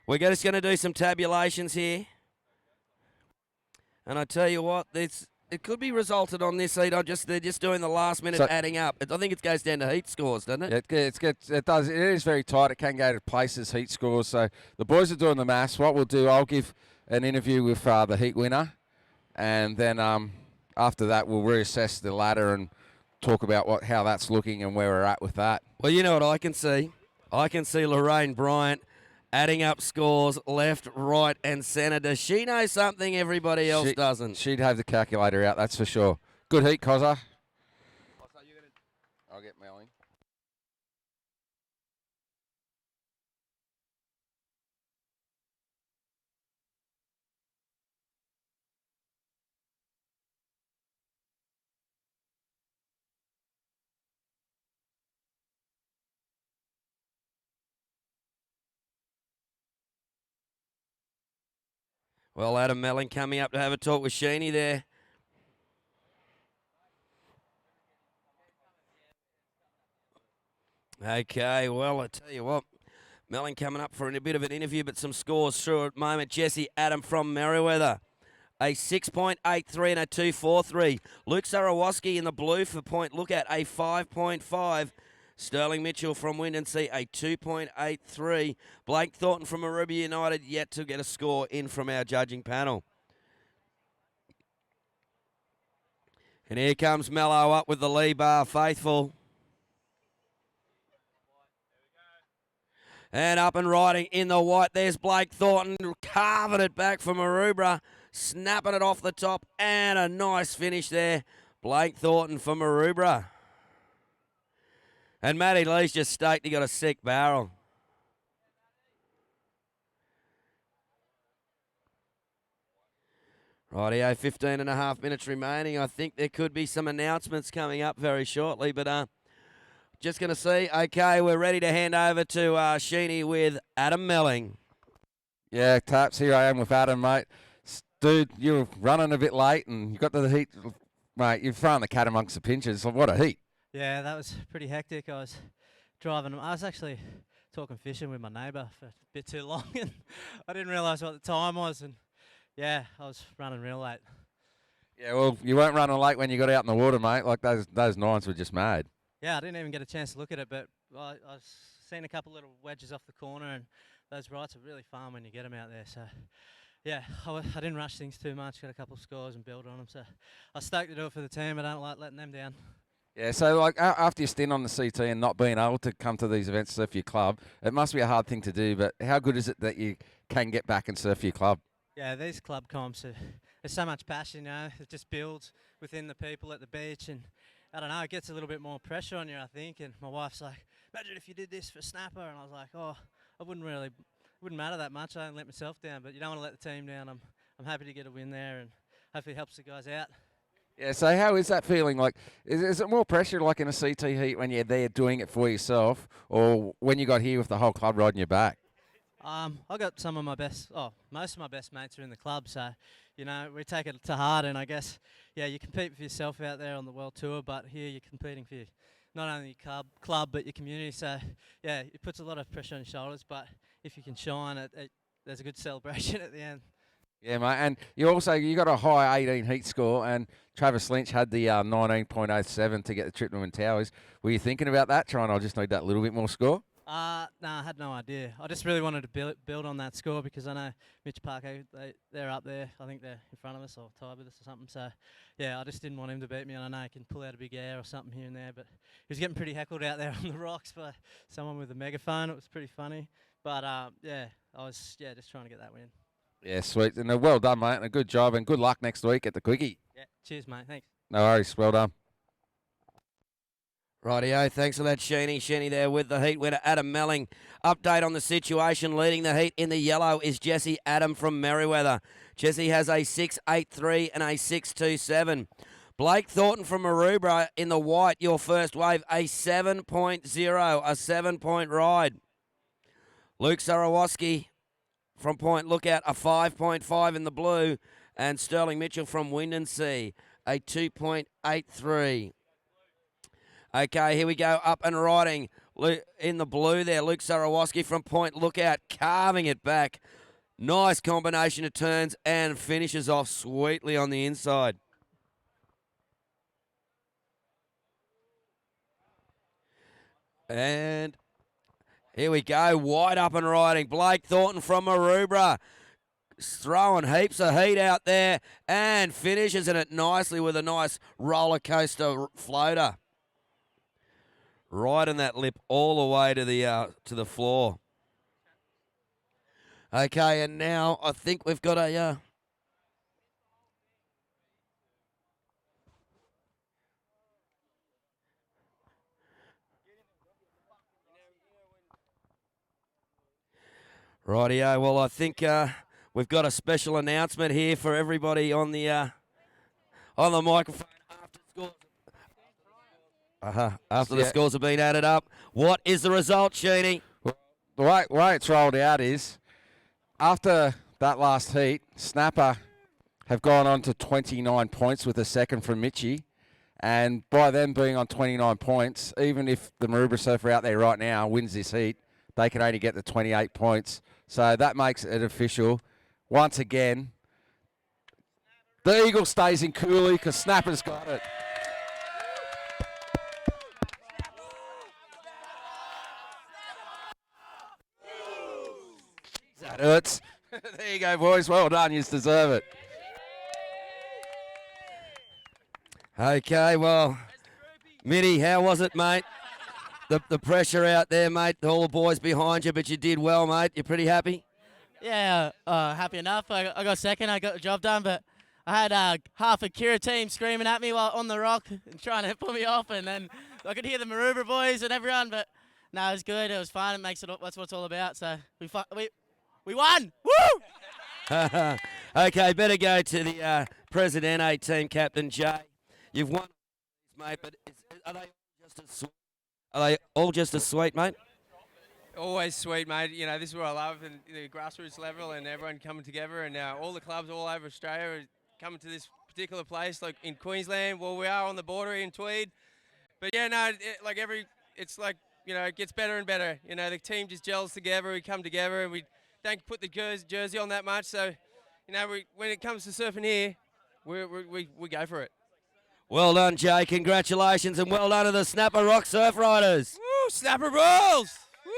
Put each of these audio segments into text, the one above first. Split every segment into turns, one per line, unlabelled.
We're just going to do some tabulations here. And I tell you what, it could be resulted on this heat. They're just doing the last minute adding up. I think it goes down to heat scores, doesn't it?
Yeah, it does. It is very tight. It can go to places, heat scores. So the boys are doing the maths. What we'll do, I'll give an interview with the heat winner, and then after that we'll reassess the ladder and talk about how that's looking and where we're at with that.
Well, you know what I can see? I can see Lorraine Bryant adding up scores left, right, and centre. Does she know something everybody else doesn't?
She'd have the calculator out, that's for sure. Good heat, Cozza. I'll get Melling.
Well, Adam Melling coming up to have a talk with Sheeny there. Okay, well, I tell you what, Melling coming up for a bit of an interview, but some scores through at the moment. Jesse Adam from Merriweather, a 6.83 and a 2.43. Luke Sarawoski in the blue for Point Lookout, a 5.5. Sterling Mitchell from Wyndon Sea, a 2.83. Blake Thornton from Aruba United yet to get a score in from our judging panel. And here comes Mello up with the Lee bar faithful. And up and riding in the white, there's Blake Thornton carving it back from Aruba, snapping it off the top, and a nice finish there. Blake Thornton from Aruba. And Matty Lee's just staked he got a sick barrel. Rightio, 15 and a half minutes remaining. I think there could be some announcements coming up very shortly, but just going to see. Okay, we're ready to hand over to Sheeny with Adam Melling.
Yeah, Taps, here I am with Adam, mate. Dude, you're running a bit late and you got the heat. Mate, you're throwing the cat amongst the pinches. What a heat.
Yeah, that was pretty hectic. I was driving. I was actually talking fishing with my neighbour for a bit too long, and I didn't realise what the time was. And yeah, I was running real late.
Yeah, well, you weren't running late when you got out in the water, mate. Like those nines were just mad.
Yeah, I didn't even get a chance to look at it, but I seen a couple little wedges off the corner, and those rights are really fun when you get them out there. So yeah, I didn't rush things too much. Got a couple of scores and build on them. So I was stoked to do it for the team. I don't like letting them down.
Yeah, so like after your stint on the CT and not being able to come to these events to surf your club, it must be a hard thing to do, but how good is it that you can get back and surf your club?
Yeah, these club comps, there's so much passion, you know, it just builds within the people at the beach, and I don't know, it gets a little bit more pressure on you, I think, and my wife's like, imagine if you did this for snapper, and I was like, oh, wouldn't matter that much, I don't let myself down, but you don't want to let the team down. I'm happy to get a win there, and hopefully it helps the guys out.
Yeah, so how is that feeling? Like, is it more pressure like in a CT heat when you're there doing it for yourself, or when you got here with the whole club riding your back?
I got most of my best mates are in the club, so, you know, we take it to heart, and I guess, yeah, you compete for yourself out there on the world tour, but here you're competing for not only your club, but your community, so, yeah, it puts a lot of pressure on your shoulders, but if you can shine, there's a good celebration at the end.
Yeah, mate, and you got a high 18 heat score, and Travis Lynch had the 19.07 to get the trip to Twin Towers. Were you thinking about that, trying to just need that little bit more score?
No, I had no idea. I just really wanted to build on that score because I know Mitch Parker, they're up there. I think they're in front of us or tied with us or something. So, yeah, I just didn't want him to beat me, and I know he can pull out a big air or something here and there, but he was getting pretty heckled out there on the rocks by someone with a megaphone. It was pretty funny. But, yeah, I was just trying to get that win.
Yeah, sweet. And well done, mate, and a good job, and good luck next week at the Quickie.
Yeah, cheers, mate. Thanks.
No worries. Well done.
Rightio, thanks for that, Sheeny. Sheeny there with the heat winner, Adam Melling. Update on the situation. Leading the heat in the yellow is Jesse Adam from Merriweather. Jesse has a 6.83 and a 6.27. Blake Thornton from Aruba in the white, your first wave, a 7.0, a 7-point ride. Luke Sarawoski from Point Lookout, a 5.5 in the blue. And Sterling Mitchell from Wyndon Sea, a 2.83. Okay, here we go, up and riding. In the blue there, Luke Sarawoski from Point Lookout, carving it back. Nice combination of turns and finishes off sweetly on the inside. And here we go, wide up and riding. Blake Thornton from Maroubra, throwing heaps of heat out there and finishes in it nicely with a nice roller coaster floater. Riding that lip all the way to the floor. Okay, and now I think we've got a rightio. Well, I think we've got a special announcement here for everybody on the microphone after scores. After the scores have been added up. What is the result, Sheeny?
Well, the way it's rolled out is, after that last heat, Snapper have gone on to 29 points with a second from Mitchie. And by them being on 29 points, even if the Maroubra Surfer out there right now wins this heat, they can only get the 28 points. So that makes it official. Once again, the Eagle stays in Cooley because Snapper's got it. That hurts. There you go, boys. Well done. You deserve it.
Okay, well, Mitty, how was it, mate? The pressure out there, mate. All the boys behind you, but you did well, mate. You're pretty happy?
Yeah, happy enough. I got second. I got the job done, but I had half a Kirra team screaming at me while on the rock and trying to pull me off, and then I could hear the Maroubra boys and everyone. But no, it was good. It was fun. It makes it. That's what it's all about. So we won. Woo!
Okay, better go to the Presidente team captain Jay. You've won, mate. But are they just as sweet? Are they all just as sweet, mate?
Always sweet, mate. You know, this is what I love, and the grassroots level and everyone coming together, and all the clubs all over Australia are coming to this particular place, like in Queensland. Well, we are on the border in Tweed. But yeah, no, it's like, you know, it gets better and better. You know, the team just gels together. We come together, and we don't put the jersey on that much. So, you know, when it comes to surfing here, we go for it.
Well done, Jay. Congratulations, and well done to the Snapper Rock Surfriders.
Woo, Snapper Bulls! Woo!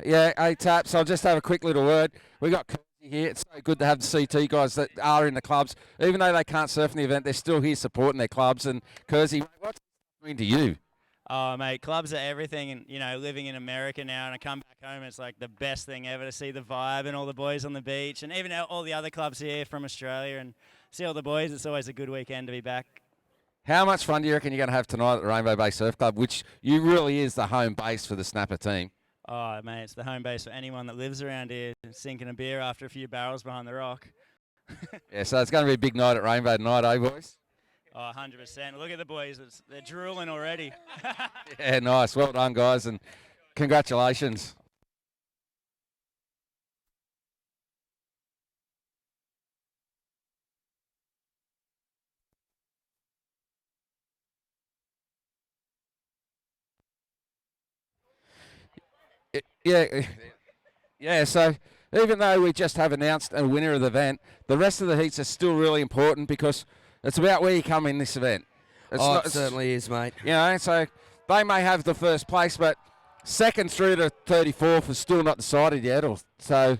Yeah, hey, Taps, I'll just have a quick little word. We got Kirsty here. It's so good to have the CT guys that are in the clubs. Even though they can't surf in the event, they're still here supporting their clubs. And Kirsty, what's it mean to you?
Oh, mate, clubs are everything. And, you know, living in America now, and I come back home, it's like the best thing ever to see the vibe and all the boys on the beach, and even all the other clubs here from Australia, and see all the boys. It's always a good weekend to be back.
How much fun do you reckon you're going to have tonight at the Rainbow Bay Surf Club, which really is the home base for the Snapper team?
Oh, mate, it's the home base for anyone that lives around here, sinking a beer after a few barrels behind the rock.
Yeah, so it's going to be a big night at Rainbow tonight, eh, boys?
Oh, 100%. Look at the boys. They're drooling already.
Yeah, nice. Well done, guys, and congratulations. Yeah, so even though we just have announced a winner of the event, the rest of the heats are still really important because it's about where you come in this event.
It certainly is, mate.
You know, so they may have the first place, but second through to 34th is still not decided yet. So,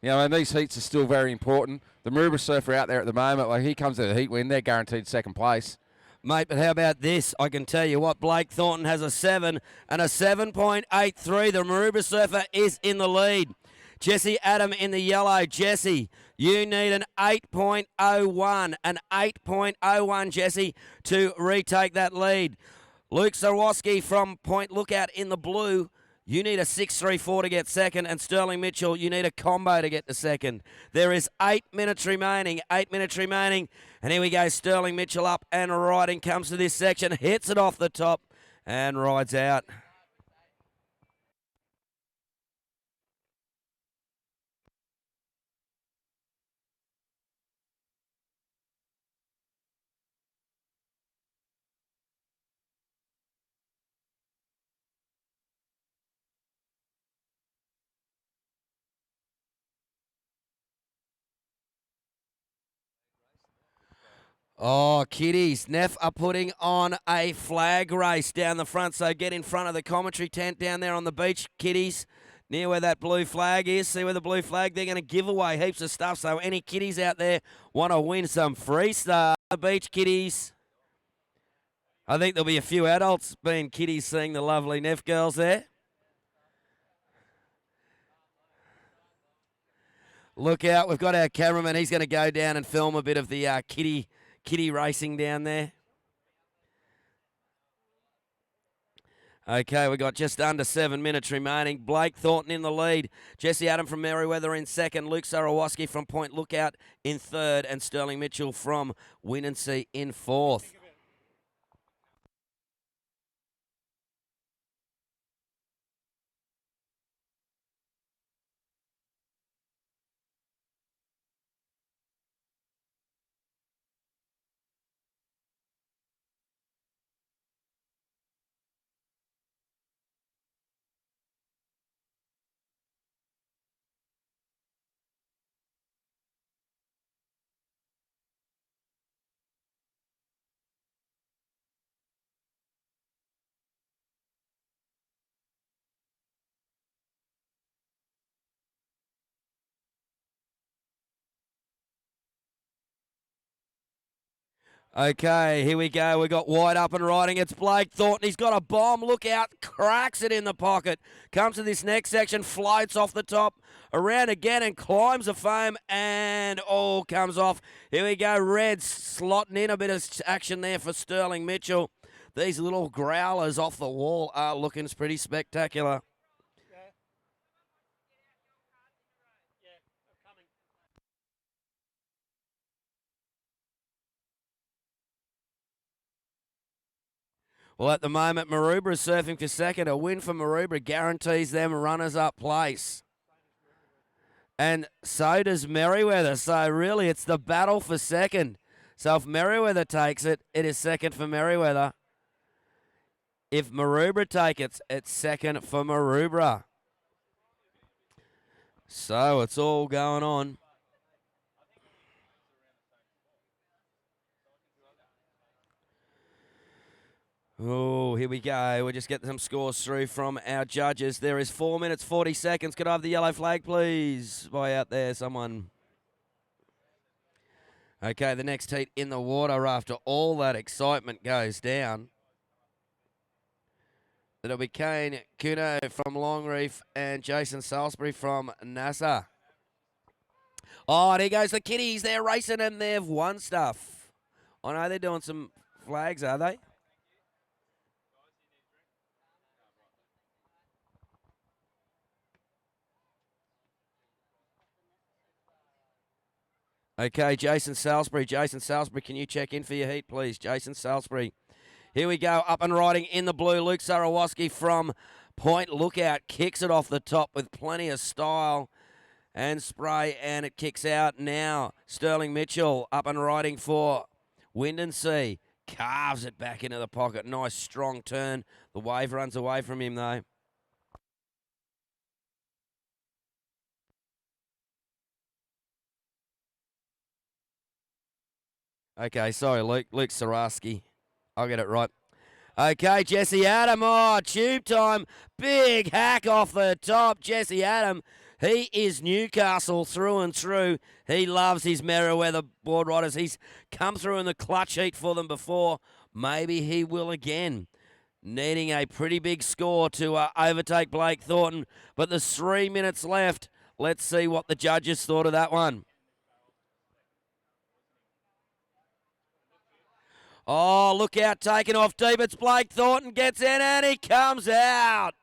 you know, and these heats are still very important. The Maroubra Surfer out there at the moment, like he comes to the heat win, they're guaranteed second place.
Mate, but how about this? I can tell you what, Blake Thornton has a 7 and a 7.83. The Maroubra Surfer is in the lead. Jesse Adam in the yellow. Jesse, you need an 8.01. An 8.01, Jesse, to retake that lead. Luke Sawoski from Point Lookout in the blue. You need a 6.34 to get second. And Sterling Mitchell, you need a combo to get to second. There is 8 minutes remaining. 8 minutes remaining. And here we go. Sterling Mitchell up and riding. Comes to this section. Hits it off the top and rides out. Oh, kiddies. Neff are putting on a flag race down the front, so get in front of the commentary tent down there on the beach, kiddies. Near where that blue flag is. See where the blue flag, they're going to give away heaps of stuff. So any kiddies out there want to win some free stuff. The beach kiddies. I think there'll be a few adults being kiddies seeing the lovely Neff girls there. Look out, we've got our cameraman. He's going to go down and film a bit of the kiddie racing down there. Okay, we've got just under 7 minutes remaining. Blake Thornton in the lead. Jesse Adam from Merriweather in second. Luke Sarawoski from Point Lookout in third. And Sterling Mitchell from Windansea in fourth. Okay, here we go. We got White up and riding. It's Blake Thornton. He's got a bomb. Look out. Cracks it in the pocket. Comes to this next section. Floats off the top. Around again and climbs the foam. And all comes off. Here we go. Reds slotting in a bit of action there for Sterling Mitchell. These little growlers off the wall are looking pretty spectacular. Well, at the moment, Maroubra is surfing for second. A win for Maroubra guarantees them runners-up place. And so does Merriweather. So really, it's the battle for second. So if Merriweather takes it, it is second for Merriweather. If Maroubra take it, it's second for Maroubra. So it's all going on. Oh, here we go. We'll just get some scores through from our judges. There is 4 minutes, 40 seconds. Could I have the yellow flag, please? By out there, someone. Okay, the next heat in the water after all that excitement goes down. It'll be Kane Kuno from Longreef and Jason Salisbury from NASA. Oh, and here goes the kiddies. They're racing and they've won stuff. I know they're doing some flags, are they? Okay, Jason Salisbury. Jason Salisbury, can you check in for your heat, please? Jason Salisbury. Here we go, up and riding in the blue. Luke Sarawoski from Point Lookout kicks it off the top with plenty of style and spray, and it kicks out now. Sterling Mitchell up and riding for Windansea. Carves it back into the pocket. Nice strong turn. The wave runs away from him, though. Okay, sorry, Luke Sarawoski. I'll get it right. Okay, Jesse Adam. Oh, tube time. Big hack off the top. Jesse Adam. He is Newcastle through and through. He loves his Merriweather board riders. He's come through in the clutch heat for them before. Maybe he will again. Needing a pretty big score to overtake Blake Thornton. But there's 3 minutes left. Let's see what the judges thought of that one. Oh, look out, taking off deep. It's Blake Thornton, gets in and he comes out.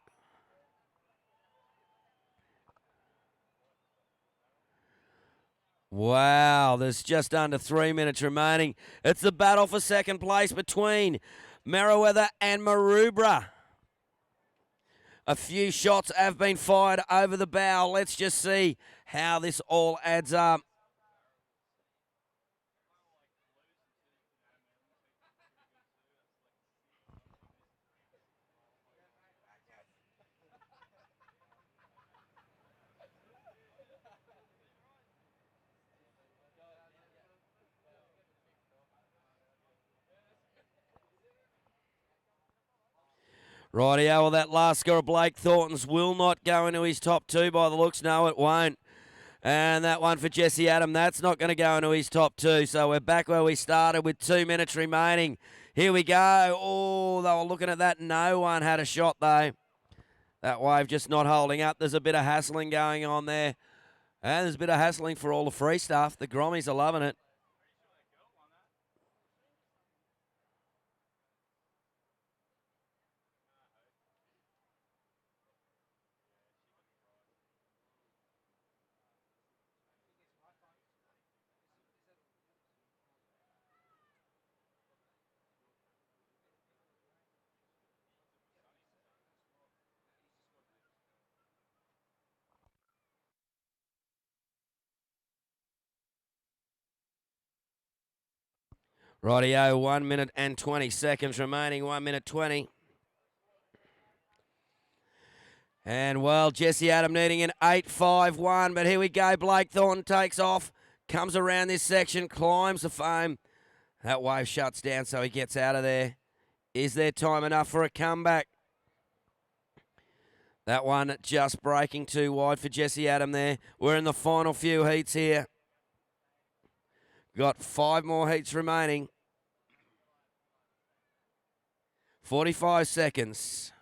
Wow, there's just under 3 minutes remaining. It's the battle for second place between Merriweather and Maroubra. A few shots have been fired over the bow. Let's just see how this all adds up. Rightio, well, that last score of Blake Thornton's will not go into his top two by the looks. No, it won't. And that one for Jesse Adam, that's not going to go into his top two. So we're back where we started with 2 minutes remaining. Here we go. Oh, they were looking at that. No one had a shot, though. That wave just not holding up. There's a bit of hassling going on there. And there's a bit of hassling for all the free stuff. The Grommies are loving it. Rightio, 1 minute and 20 seconds remaining. 1 minute 20. And, well, Jesse Adam needing an 8.51. But here we go. Blake Thornton takes off. Comes around this section. Climbs the foam. That wave shuts down, so he gets out of there. Is there time enough for a comeback? That one just breaking too wide for Jesse Adam there. We're in the final few heats here. Got 5 more heats remaining. 45 seconds.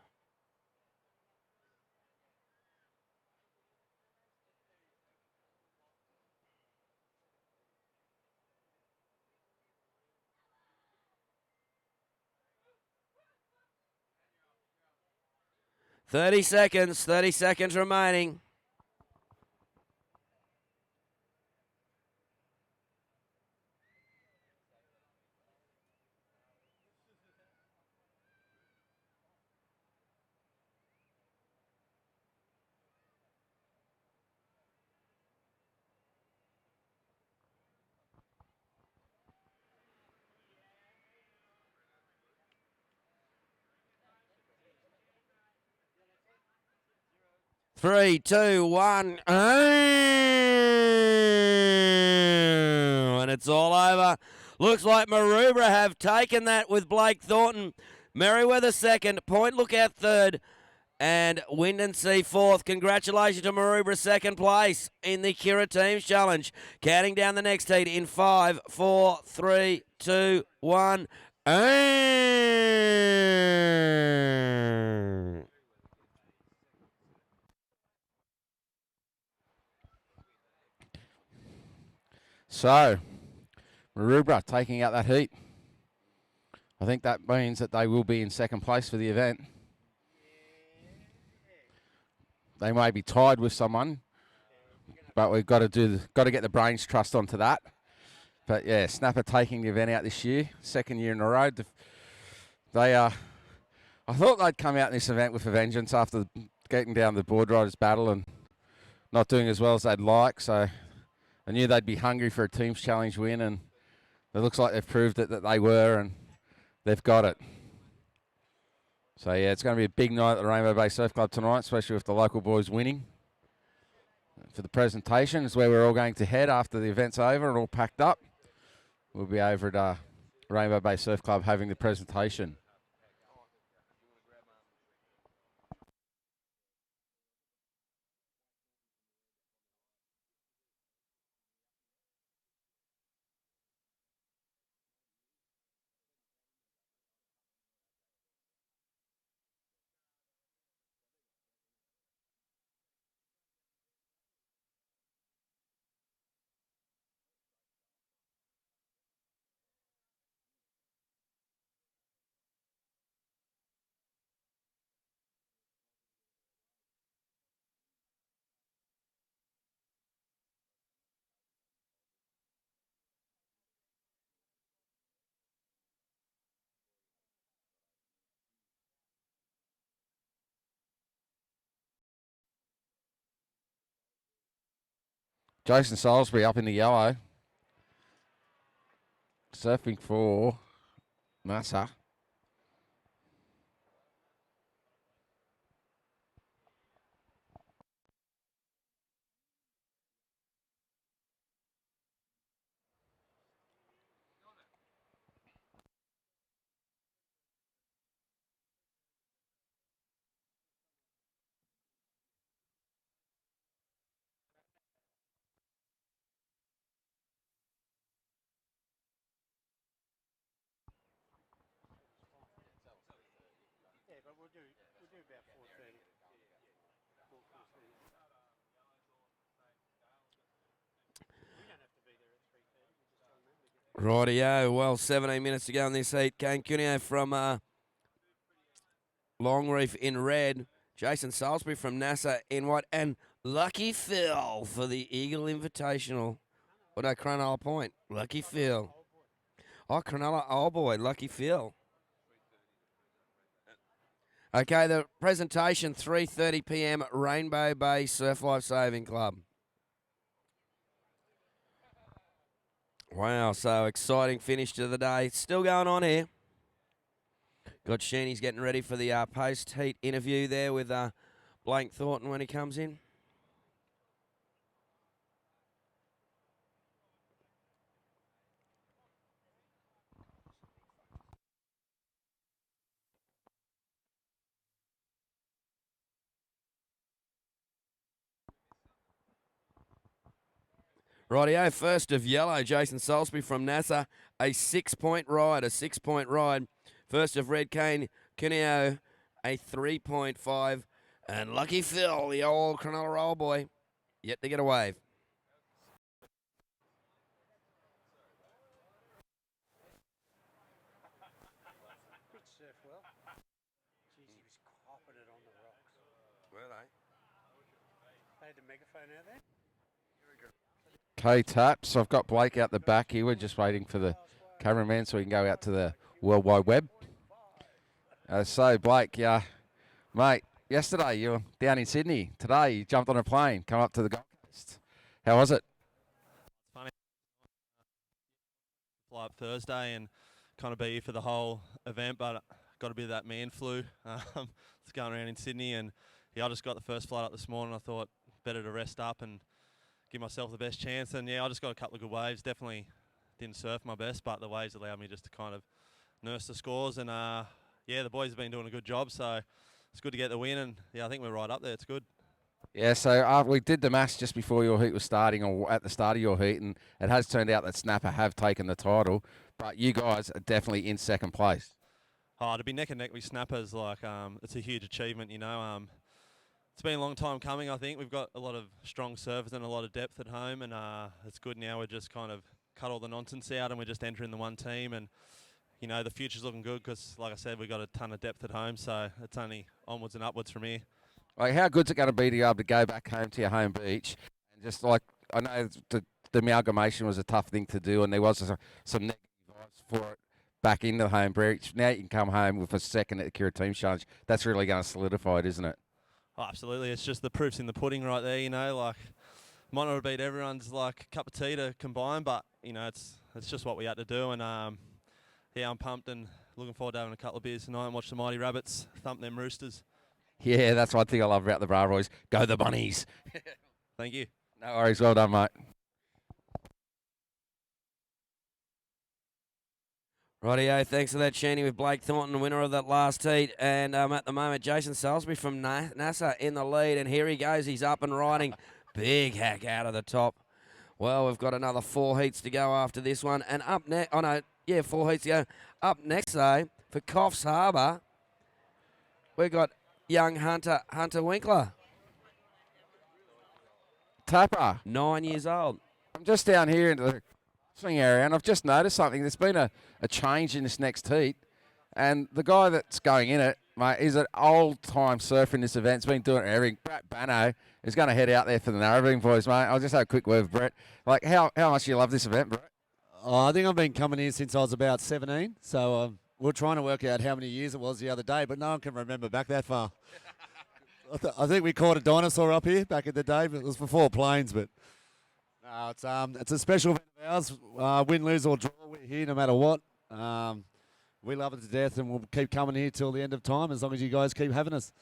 Thirty seconds remaining. Three, two, one. And it's all over. Looks like Maroubra have taken that with Blake Thornton. Merriweather second. Point Lookout third. And Wind and Sea fourth. Congratulations to Maroubra second place in the Kirra Teams Challenge. Counting down the next heat in 5, 4, 3, 2, 1.
So, Maroubra taking out that heat. I think that means that they will be in second place for the event. They may be tied with someone, but we've got to get the brains trust onto that. But yeah, Snapper taking the event out this year, second year in a row. I thought they'd come out in this event with a vengeance after getting down the board riders battle and not doing as well as they'd like. So I knew they'd be hungry for a teams challenge win, and it looks like they've proved it that they were, and they've got it. So yeah, it's going to be a big night at the Rainbow Bay Surf Club tonight, especially with the local boys winning. For the presentation is where we're all going to head after the event's over and all packed up. We'll be over at Rainbow Bay Surf Club having the presentation. Jason Salisbury up in the yellow. Surfing for Massa.
Rightio. Well, 17 minutes to go in this heat. Kane Cuneo from Longreef in red. Jason Salisbury from NASA in white. And Lucky Phil for the Eagle Invitational. Oh, no, Cronulla Point. Lucky Phil. Oh, Cronulla, oh boy, Lucky Phil. Okay, the presentation, 3:30 p.m. at Rainbow Bay Surf Life Saving Club. Wow, so exciting finish to the day. It's still going on here. Got Sheeny's getting ready for the post-heat interview there with Blake Thornton when he comes in. Rightio, first of yellow, Jason Salisbury from NASA, a 6-point ride, First of red, Kane Cuneo, a 3.5. And Lucky Phil, the old Cronulla roll boy, yet to get a wave.
Good surf, well. Jeez, he was copping it on the rocks.
Were they?
They had the megaphone out there.
K-Taps. I've got Blake out the back here. We're just waiting for the cameraman so we can go out to the World Wide Web. So, Blake, mate, yesterday you were down in Sydney. Today you jumped on a plane, come up to the Gold Coast. How was it?
Funny. Fly up Thursday and kind of be here for the whole event, but got a bit of that man flu. It's going around in Sydney, and I just got the first flight up this morning. I thought better to rest up and give myself the best chance. And I just got a couple of good waves. Definitely didn't surf my best, but the waves allowed me just to kind of nurse the scores. And the boys have been doing a good job, so it's good to get the win. And I think we're right up there. It's good.
Yeah, so we did the maths just before your heat was starting, or at the start of your heat, and it has turned out that Snapper have taken the title, but you guys are definitely in second place.
Oh, to be neck and neck with Snappers, it's a huge achievement, It's been a long time coming, I think. We've got a lot of strong surfers and a lot of depth at home, and it's good now. We're just kind of cut all the nonsense out, and we're just entering the one team. And, the future's looking good because, like I said, we've got a ton of depth at home, so it's only onwards and upwards from here.
Like, how good's it going to be to be able to go back home to your home beach? And just I know the amalgamation was a tough thing to do, and there was some negative vibes for it back into the home beach. Now you can come home with a second at the Kirra Team Challenge. That's really going to solidify it, isn't it?
Oh, absolutely. It's just the proof's in the pudding right there, might not have beat everyone's cup of tea to combine, but it's just what we had to do. And I'm pumped and looking forward to having a couple of beers tonight and watch the Mighty Rabbits thump them Roosters.
Yeah, that's one thing I love about the Bra Boys. Go the Bunnies.
Thank you.
No worries. Well done, mate.
Rightio, thanks for that, Sheeny, with Blake Thornton, winner of that last heat. And at the moment, Jason Salisbury from NASA in the lead. And here he goes. He's up and riding. Big hack out of the top. Well, we've got another 4 heats to go after this one. And up next, 4 heats to go. Up next, though, for Coffs Harbour, we've got young Hunter Winkler.
Tapper.
9 years old.
I'm just down here in the swing area, and I've just noticed something. There's been a change in this next heat, and the guy that's going in it, mate, is an old-time surfer in this event. He's been doing everything. Brett Banno is going to head out there for the Narrabeen boys, mate. I'll just have a quick word with Brett. How much do you love this event, Brett?
I think I've been coming here since I was about 17, so we're trying to work out how many years it was the other day, but no one can remember back that far. I think we caught a dinosaur up here back in the day, but it was before planes. But no, it's a special event of ours. Win, lose or draw, we're here no matter what. We love it to death, and we'll keep coming here till the end of time as long as you guys keep having us.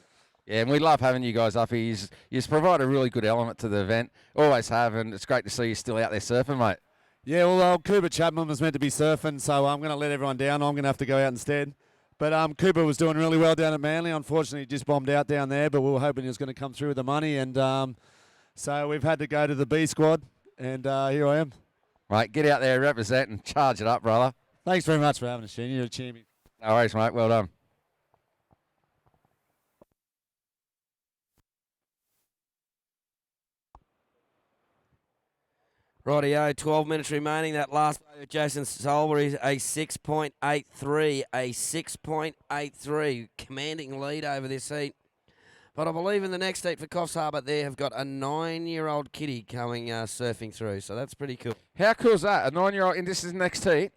Yeah, and we love having you guys up here. You provide a really good element to the event. Always have, and it's great to see you still out there surfing, mate.
Yeah, well, Cooper Chapman was meant to be surfing, so I'm going to let everyone down. I'm going to have to go out instead. But Cooper was doing really well down at Manly. Unfortunately, he just bombed out down there, but we were hoping he was going to come through with the money. And so we've had to go to the B squad, and here I am.
Right, get out there, represent, and charge it up, brother.
Thanks very much for having us, Shane. You're a champion.
No worries, mate. Well done.
Rightio, 12 minutes remaining. That last play with Jason Solbury, a 6.83, a 6.83, commanding lead over this heat. But I believe in the next heat for Coffs Harbour, they have got a 9-year-old kiddie coming surfing through, so that's pretty cool.
How cool is that? A 9-year-old, and this is next heat.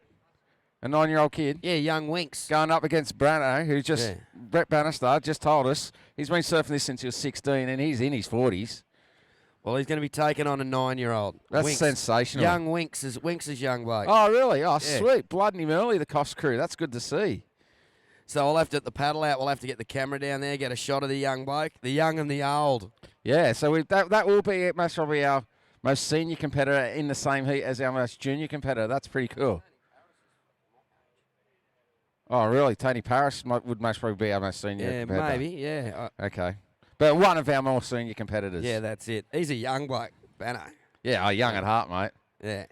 A 9-year-old kid.
Yeah, young Winks.
Going up against Brano, who just, Brett Bannister just told us, he's been surfing this since he was 16 and he's in his 40s.
Well, he's going to be taking on a 9-year-old.
That's
Winks.
sensational.
Young Winks is young bloke.
Oh, really? Oh, sweet. Blooding him early, the Coffs crew. That's good to see.
So I'll have to, at the paddle out, we'll have to get the camera down there, get a shot of the young bloke, the young and the old.
Yeah, so that will be most probably our most senior competitor in the same heat as our most junior competitor. That's pretty cool. Oh, really? Tony Paris would most probably be our most senior competitor.
Yeah, maybe, yeah.
Okay. But one of our more senior competitors.
Yeah, that's it. He's a young bloke, Banno.
Yeah, young at heart, mate.
Yeah.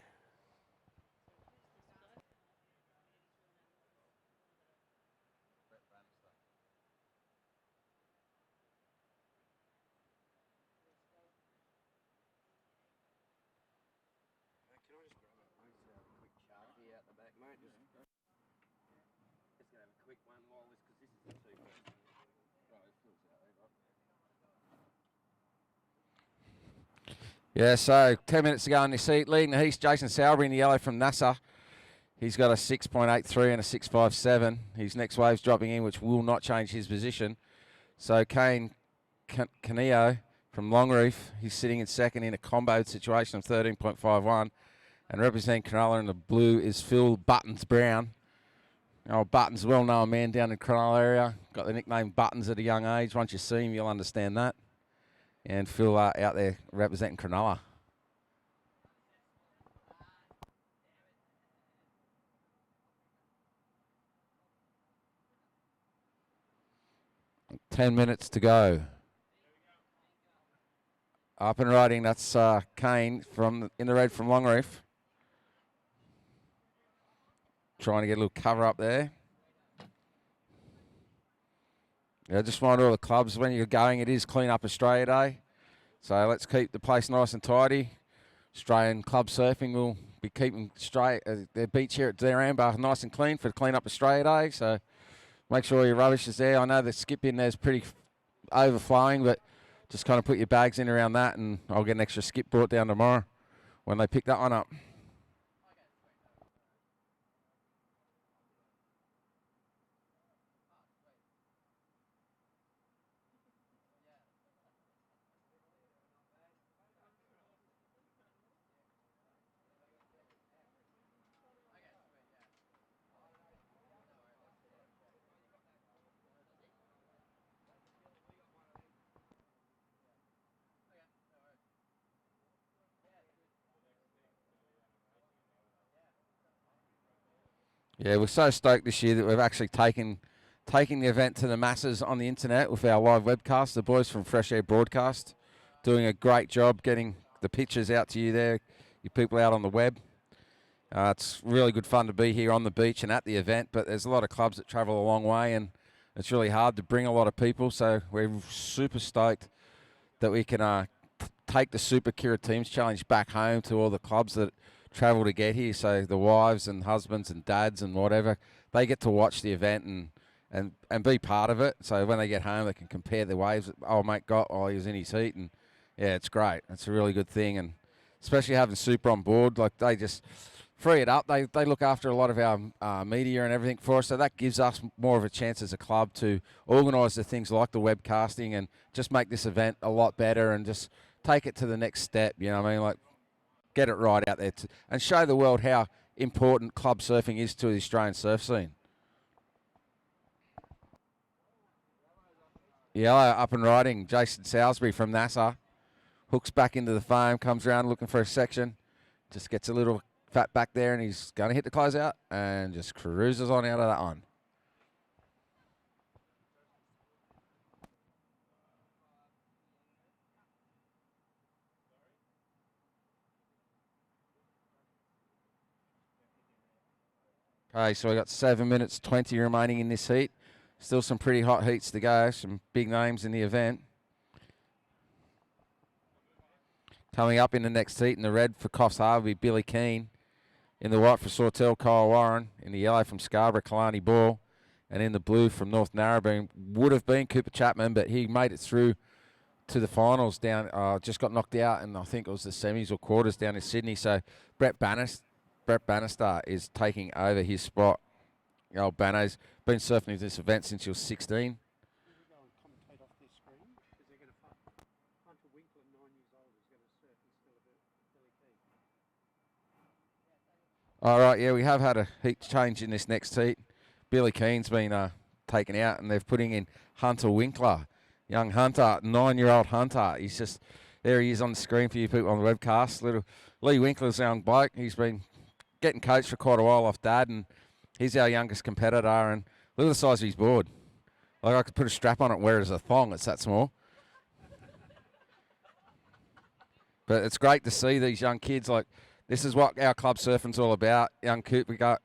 Yeah, so 10 minutes to go in this heat. Leading the heat, Jason Sowerby in the yellow from NASA. He's got a 6.83 and a 6.57. His next wave's dropping in, which will not change his position. So Kane Caneo from Longreef, he's sitting in second in a combo situation of 13.51. And representing Cronulla in the blue is Phil Buttons Brown. Oh, Buttons, well-known man down in Cronulla area. Got the nickname Buttons at a young age. Once you see him, you'll understand that. And Phil out there representing Cronulla. Ten minutes to go. Up and riding, that's Kane in the red from Longreef. Trying to get a little cover up there. Yeah, just remind all the clubs when you're going, it is Clean Up Australia Day. So let's keep the place nice and tidy. Australian Club Surfing will be keeping their beach here at Derambar nice and clean for Clean Up Australia Day. So make sure all your rubbish is there. I know the skip in there's pretty overflowing, but just kind of put your bags in around that, and I'll get an extra skip brought down tomorrow when they pick that one up. Yeah, we're so stoked this year that we've actually taking the event to the masses on the internet with our live webcast. The boys from Fresh Air Broadcast doing a great job getting the pictures out to you there, you people out on the web. It's really good fun to be here on the beach and at the event, but there's a lot of clubs that travel a long way, and it's really hard to bring a lot of people, so we're super stoked that we can take the Super Kirra Teams Challenge back home to all the clubs that travel to get here. So the wives and husbands and dads and whatever, they get to watch the event and be part of it. So when they get home, they can compare the waves. Oh, mate, he was in his heat. And, yeah, it's great. It's a really good thing. And especially having Super on board, like they just free it up. They look after a lot of our media and everything for us. So that gives us more of a chance as a club to organise the things like the webcasting and just make this event a lot better and just take it to the next step. You know what I mean? Like, get it right out there and show the world how important club surfing is to the Australian surf scene. Yellow up and riding, Jason Salisbury from NASA. Hooks back into the foam, comes around looking for a section. Just gets a little fat back there, and he's going to hit the closeout and just cruises on out of that one. Okay, so we got 7 minutes 20 remaining in this heat. Still some pretty hot heats to go, some big names in the event. Coming up in the next heat in the red for Coffs Harvey, Billy Keane. In the white for Sawtell, Kyle Warren. In the yellow from Scarborough, Kalani Ball. And in the blue from North Narrabeen would have been Cooper Chapman, but he made it through to the finals down, just got knocked out, and I think it was the semis or quarters down in Sydney. So Brett Bannister is taking over his spot. The old Banno's been surfing at this event since he was 16. All right, yeah, we have had a heat change in this next heat. Billy Keane's been taken out, and they're putting in Hunter Winkler. Young Hunter, 9-year-old Hunter. He's just, there he is on the screen for you people on the webcast. Little Lee Winkler's a young bloke. He's been getting coached for quite a while off Dad, and he's our youngest competitor, and look at the size of his board. Like, I could put a strap on it and wear it as a thong. It's that small. But it's great to see these young kids. Like, this is what our club surfing's all about. Young Coop, we got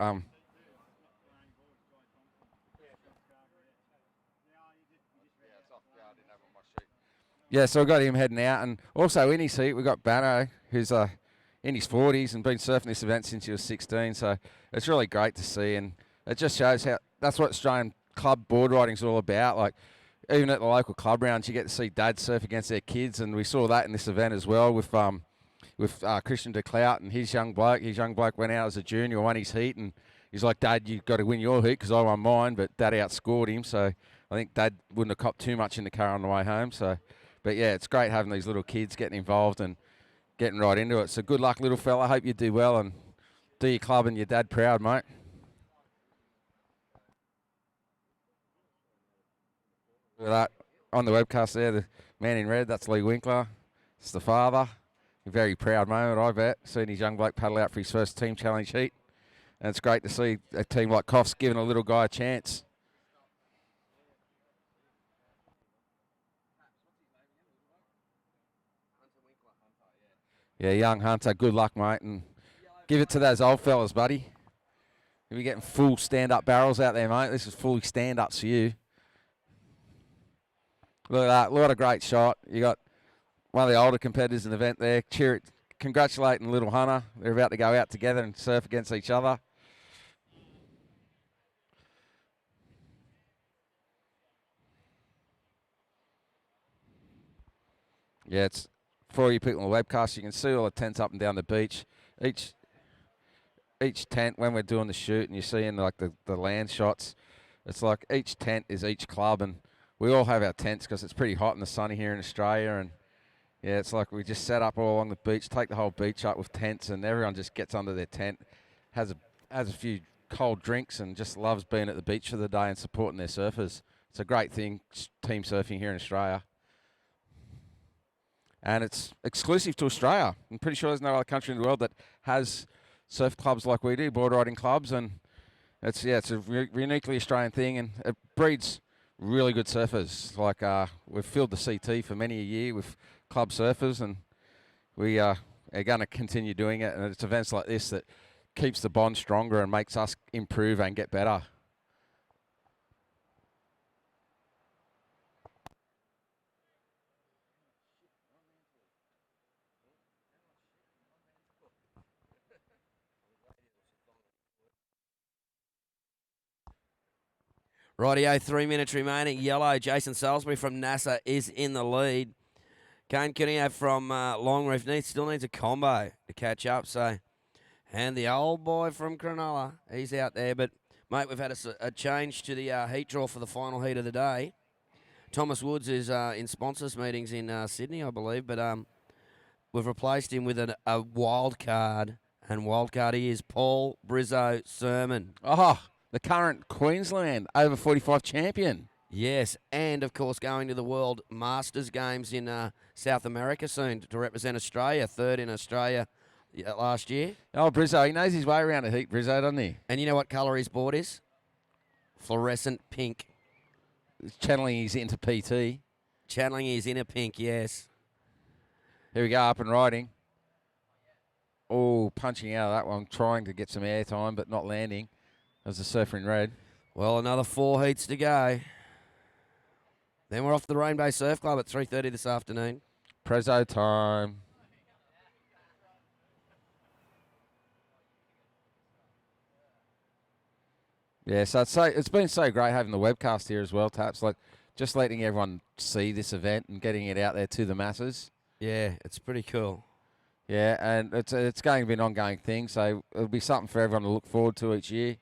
yeah, so we've got him heading out. And also in his heat, we've got Banno, who's in his 40s and been surfing this event since he was 16. So it's really great to see. And it just shows how that's what Australian club board riding's all about. Like, even at the local club rounds, you get to see dads surf against their kids. And we saw that in this event as well with Christian de Clout and his young bloke. His young bloke went out as a junior, won his heat. And he's like, Dad, you've got to win your heat because I won mine. But Dad outscored him. So I think Dad wouldn't have copped too much in the car on the way home. So. But, yeah, it's great having these little kids getting involved and getting right into it. So good luck, little fella. Hope you do well and do your club and your dad proud, mate. Look at that. On the webcast there, the man in red, that's Lee Winkler. It's the father. A very proud moment, I bet, seeing his young bloke paddle out for his first team challenge heat. And it's great to see a team like Coffs giving a little guy a chance. Yeah, young Hunter, good luck, mate, and give it to those old fellas, buddy. You'll be getting full stand-up barrels out there, mate. This is fully stand-ups for you. Look at that, what a great shot. You got one of the older competitors in the event there. Congratulating little Hunter. They're about to go out together and surf against each other. Yeah, it's... For you people on the webcast, you can see all the tents up and down the beach. Each tent, when we're doing the shoot and you're seeing like the land shots, it's like each tent is each club, and we all have our tents because it's pretty hot and sunny here in Australia. And yeah, it's like we just set up all along the beach, take the whole beach up with tents, and everyone just gets under their tent, has a few cold drinks, and just loves being at the beach for the day and supporting their surfers. It's a great thing, team surfing here in Australia. And it's exclusive to Australia. I'm pretty sure there's no other country in the world that has surf clubs like we do, board riding clubs. And it's a uniquely Australian thing, and it breeds really good surfers. Like we've filled the CT for many a year with club surfers, and we are going to continue doing it. And it's events like this that keeps the bond stronger and makes us improve and get better.
Rightio, 3 minutes remaining. Yellow, Jason Salisbury from NASA is in the lead. Kane Cunningham from Longreef still needs a combo to catch up. So, and the old boy from Cronulla, he's out there. But, mate, we've had a change to the heat draw for the final heat of the day. Thomas Woods is in sponsors meetings in Sydney, I believe. But we've replaced him with a wild card. And wild card he is Paul Brizzo Sermon.
Oh, the current Queensland over 45 champion.
Yes, and of course going to the World Masters Games in South America soon to represent Australia, third in Australia last year.
Oh, Brizzo, he knows his way around a heat, Brizzo, doesn't he?
And you know what colour his board is? Fluorescent pink.
He's channeling his into PT.
Channeling his inner pink, yes.
Here we go, up and riding. Oh, punching out of that one, trying to get some air time, but not landing. There's the surfer in red.
Well, another 4 heats to go. Then we're off to the Rainbow Surf Club at 3:30 this afternoon.
Prezzo time. Yeah, so it's been so great having the webcast here as well, Taps. Like, just letting everyone see this event and getting it out there to the masses.
Yeah, it's pretty cool.
Yeah, and it's going to be an ongoing thing, so it'll be something for everyone to look forward to each year.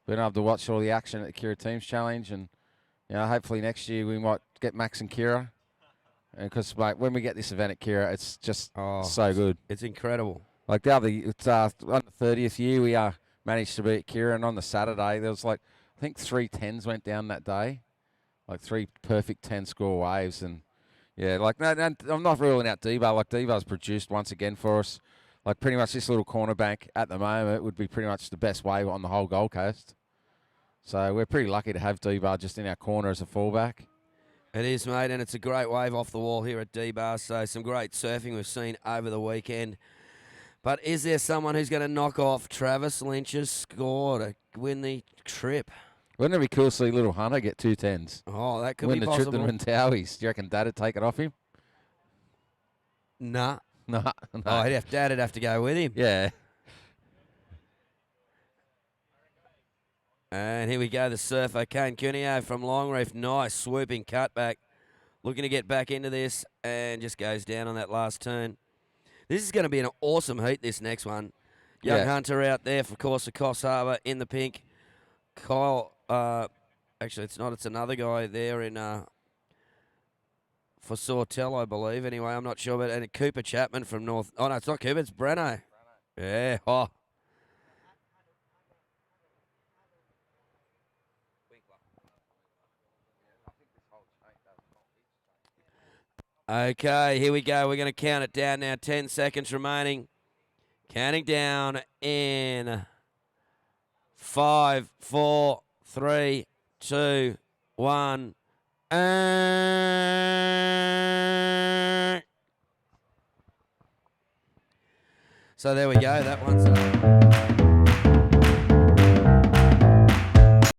Being able to watch all the action at the Kirra Teams Challenge, and hopefully next year we might get Max and Kirra. And because mate, when we get this event at Kirra, it's just so good.
It's incredible.
Like on the 30th year, we managed to be at Kirra, and on the Saturday there was I think 3 10s went down that day, like 3 perfect 10-score waves, and yeah, no, I'm not ruling out Debo. Like Debo's produced once again for us. Like pretty much this little corner bank at the moment would be pretty much the best wave on the whole Gold Coast. So we're pretty lucky to have Debo just in our corner as a fullback.
It is, mate, and it's a great wave off the wall here at D-Bar, so some great surfing we've seen over the weekend. But is there someone who's going to knock off Travis Lynch's score to win the trip?
Wouldn't it be cool to see little Hunter get 2 10s?
Oh, that could
win
be
the
possible.
trip to Mentawais. Do you reckon Dad'd take it off him?
Nah.
No.
Oh, Dad'd have to go with him.
Yeah.
And here we go, the surfer, Kane Cuneo from Longreef. Nice swooping cutback. Looking to get back into this and just goes down on that last turn. This is going to be an awesome heat, this next one. Young Hunter out there, of course, for Coffs Harbour in the pink. Kyle, actually, it's not. It's another guy there in for Sawtell, I believe. Anyway, I'm not sure. And Cooper Chapman from North. Oh, no, it's not Cooper. It's Breno. Yeah. Oh. Okay, here we go. We're going to count it down now. 10 seconds remaining. Counting down in 5, 4, 3, 2, 1. So there we go. That one's